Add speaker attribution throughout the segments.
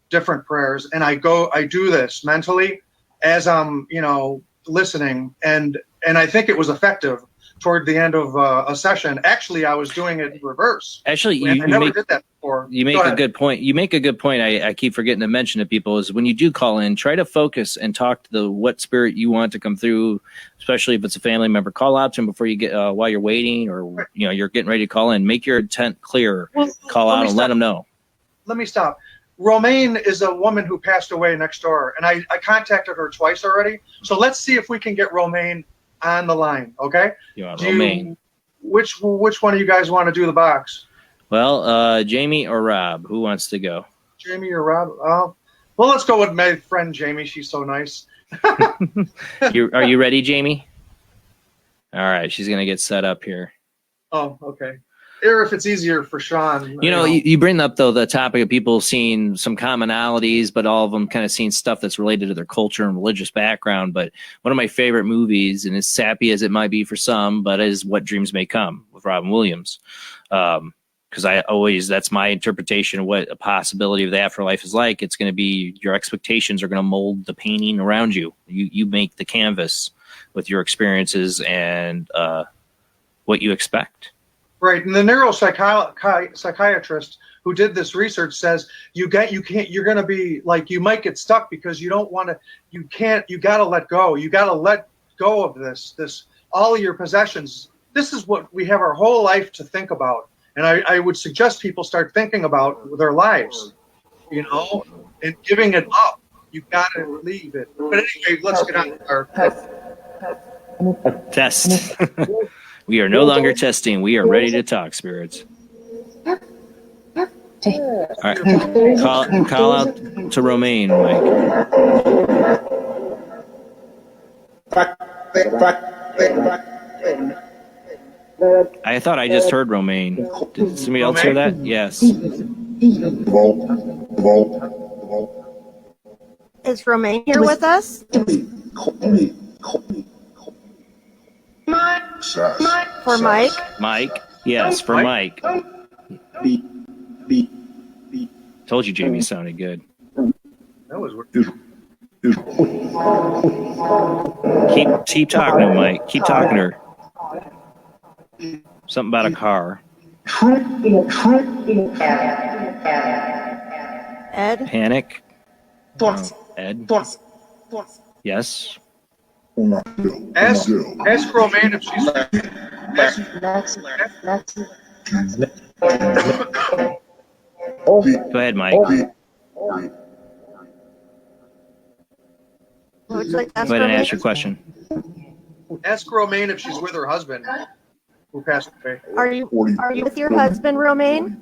Speaker 1: different prayers, and I do this mentally as I'm, listening, and I think it was effective toward the end of a session. Actually, I was doing it in reverse.
Speaker 2: Actually,
Speaker 1: I never did that before.
Speaker 2: You make a good point. You make a good point. I keep forgetting to mention to people is when you do call in, try to focus and talk to what spirit you want to come through, especially if it's a family member. Call out to them before you get while you're waiting, or you're getting ready to call in. Make your intent clear. Call out and let them know. Let
Speaker 1: me stop. Romaine is a woman who passed away next door, and I contacted her twice already. So let's see if we can get Romaine on the line, okay?
Speaker 2: Romaine.
Speaker 1: Which one of you guys want to do the box?
Speaker 2: Well, Jamie or Rob, who wants to go?
Speaker 1: Jamie or Rob? Well, let's go with my friend Jamie. She's so nice.
Speaker 2: Are you ready, Jamie? All right, she's gonna get set up here.
Speaker 1: Oh, okay. Or if it's easier for Sean.
Speaker 2: You bring up, though, the topic of people seeing some commonalities, but all of them kind of seeing stuff that's related to their culture and religious background. But one of my favorite movies, and as sappy as it might be for some, but is What Dreams May Come with Robin Williams. Because that's my interpretation of what a possibility of the afterlife is like. It's going to be your expectations are going to mold the painting around you. You make the canvas with your experiences and what you expect.
Speaker 1: Right, and the neuropsychiatrist who did this research says you might get stuck because you don't want to, you got to let go. You got to let go of this, all of your possessions. This is what we have our whole life to think about. And I would suggest people start thinking about their lives, and giving it up. You got to leave it. But anyway, let's get on with our
Speaker 2: test. We are no longer testing. We are ready to talk, spirits. All right. Call out to Romaine, Mike. I thought I just heard Romaine. Did somebody else hear that? Yes.
Speaker 3: Is Romaine here with us? For Mike?
Speaker 2: Mike? Yes, for Mike. Told you Jamie sounded good.
Speaker 1: That was weird.
Speaker 2: Keep talking to her, Mike. Keep talking to her. Something about a car.
Speaker 3: Ed?
Speaker 2: Panic? Ed? Yes?
Speaker 1: Ask Romaine if she's.
Speaker 2: Go ahead, Mike.
Speaker 3: Would you like to ask
Speaker 2: Go ahead and
Speaker 3: Romaine?
Speaker 2: ask your question.
Speaker 1: Ask Romaine if she's with her husband who passed away.
Speaker 3: Are you with your husband, Romaine?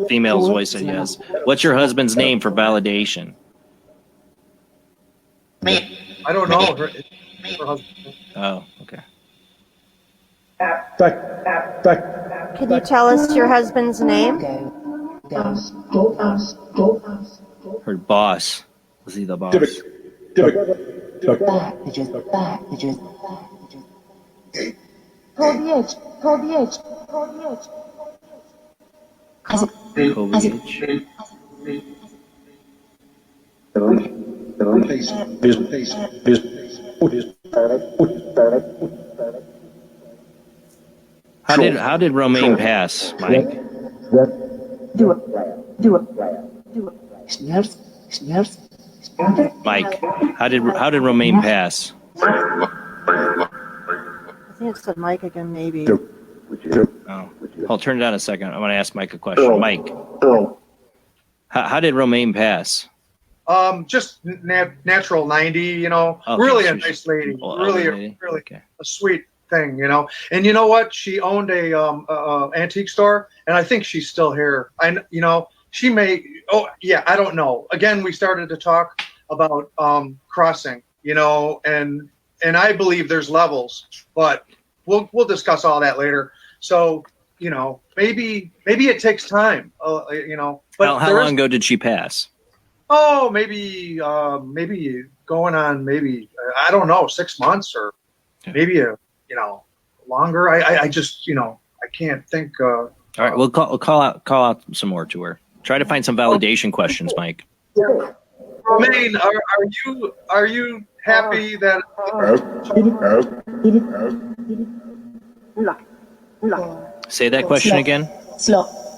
Speaker 2: Female's voice said yes. What's your husband's name for validation?
Speaker 1: I don't know. Her husband.
Speaker 2: Oh, okay.
Speaker 3: Can you tell us your husband's name?
Speaker 2: Her boss. Was he the boss? How did Romaine pass, Mike?
Speaker 4: Do it.
Speaker 2: Mike, how did Romaine pass?
Speaker 3: I think it's the mic again, maybe.
Speaker 2: Oh, I'll turn it down a second. I want to ask Mike a question. Mike, how did Romaine pass?
Speaker 1: Just natural 90,
Speaker 2: Okay,
Speaker 1: really a nice lady, really
Speaker 2: okay.
Speaker 1: A sweet thing, And you know what? She owned a antique store, and I think she's still here. She may. Oh yeah, I don't know. Again, we started to talk about crossing, and I believe there's levels, but we'll discuss all that later. So maybe it takes time, But
Speaker 2: how long ago did she pass?
Speaker 1: Oh, maybe going on, I don't know, 6 months or maybe longer. I just I can't think
Speaker 2: All right, we'll call out some more to her. Try to find some validation questions, Mike.
Speaker 1: Romaine, are you happy that?
Speaker 2: Say that question again.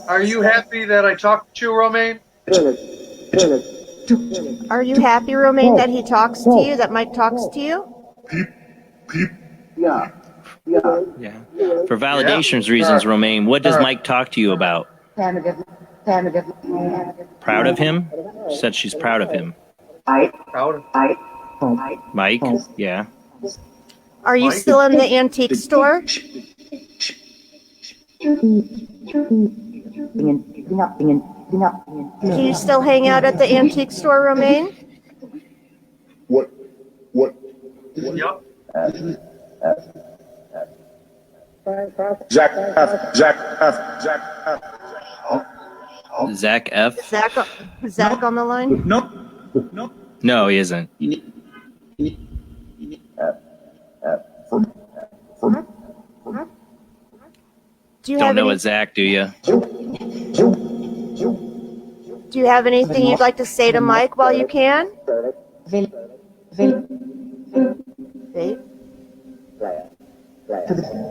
Speaker 1: Are you happy that I talked to you, Romaine?
Speaker 3: Are you happy, Romaine, that he talks to you, that Mike talks to you?
Speaker 4: Yeah.
Speaker 2: Yeah. For validations reasons, Romaine, what does Mike talk to you about? Proud of him? She said she's proud of him.
Speaker 1: Proud.
Speaker 2: Mike? Yeah.
Speaker 3: Are you
Speaker 1: Mike?
Speaker 3: still in the antique store? Do you still hang out at the antique store, Romaine?
Speaker 4: What?
Speaker 1: Yep.
Speaker 4: Zach
Speaker 2: Zach F?
Speaker 3: Zach on the line?
Speaker 2: No, he isn't.
Speaker 3: Do you
Speaker 2: Don't
Speaker 3: have
Speaker 2: know
Speaker 3: any,
Speaker 2: what Zach, do you?
Speaker 3: do you have anything you'd like to say to Mike while you can? Faith?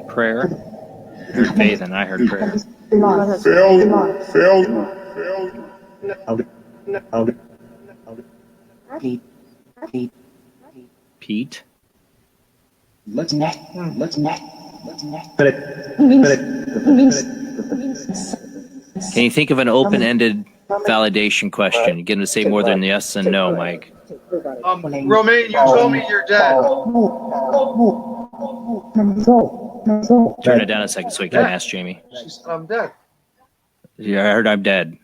Speaker 2: Prayer? I heard faith and I heard prayer. Pete? Can you think of an open-ended validation question? You're going to say more than yes and no, Mike.
Speaker 1: Romaine, you told me you're dead.
Speaker 2: Turn it down a second so we can ask Jamie.
Speaker 1: She said I'm dead.
Speaker 2: Yeah, I heard I'm dead.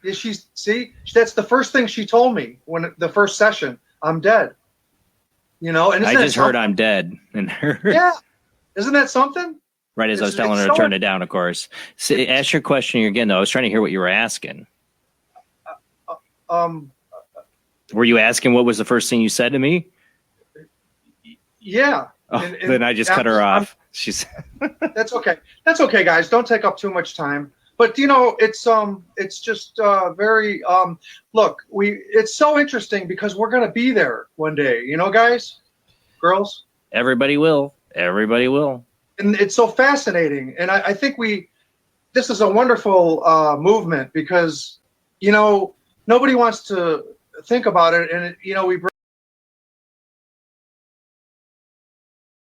Speaker 1: Yeah, see, that's the first thing she told me when the first session. I'm dead. You know, and
Speaker 2: I
Speaker 1: isn't
Speaker 2: just
Speaker 1: that
Speaker 2: heard
Speaker 1: something?
Speaker 2: I'm dead. And
Speaker 1: Yeah, isn't that something?
Speaker 2: right as I was telling her
Speaker 1: it's
Speaker 2: to
Speaker 1: so-
Speaker 2: turn it down, of course. So, ask your question again, though. I was trying to hear what you were asking. Were you asking what was the first thing you said to me?
Speaker 1: Yeah.
Speaker 2: Oh,
Speaker 1: And
Speaker 2: then I just cut her off. She's
Speaker 1: That's okay. That's okay, guys. Don't take up too much time. But you know, it's just very look, it's so interesting because we're gonna be there one day, you know, guys, girls.
Speaker 2: everybody will. Everybody will.
Speaker 1: And it's so fascinating. And I think this is a wonderful movement because, you know, nobody wants to think about it. And, you know, we